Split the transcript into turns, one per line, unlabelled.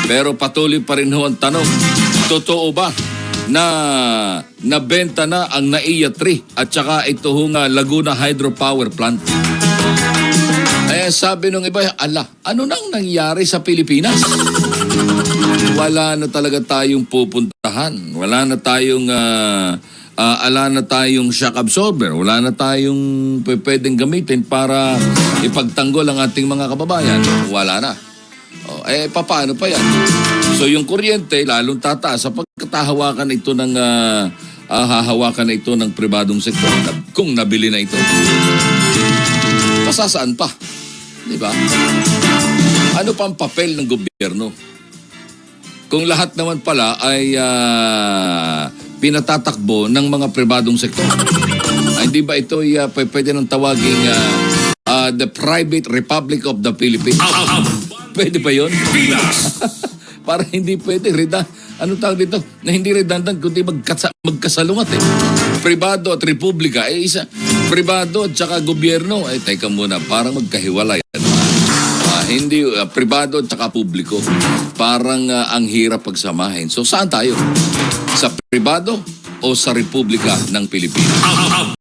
Pero patuloy pa rin ho ang tanong, totoo ba na nabenta na ang NAIA 3 at saka ito hong Laguna Hydropower Plant? Eh sabi nung iba, ano nang nangyari sa Pilipinas? Wala na talaga tayong pupuntahan. Wala na tayong shock absorber. Wala na tayong pwedeng gamitin para ipagtanggol ang ating mga kababayan. Wala na. Paano pa yan? So yung kuryente, lalong tataas sa pagkatahawakan ito ng hahawakan na ito ng pribadong sektor kung nabili na ito. Pasasaan pa? Diba? Ano pang papel ng gobyerno? Kung lahat naman pala ay pinatatakbo ng mga pribadong sektor. Hindi ba ito pwede nang tawaging the Private Republic of the Philippines? Pwede ba yun? Para hindi pwede. Ano tawag dito? Na hindi redundant, kundi magkasalungat eh. Pribado at republika. Isa. Pribado at saka gobyerno. Teka muna, parang magkahiwalay. Hindi, pribado at saka publiko. Parang ang hirap pagsamahin. So saan tayo? Sa pribado o sa Republika ng Pilipinas?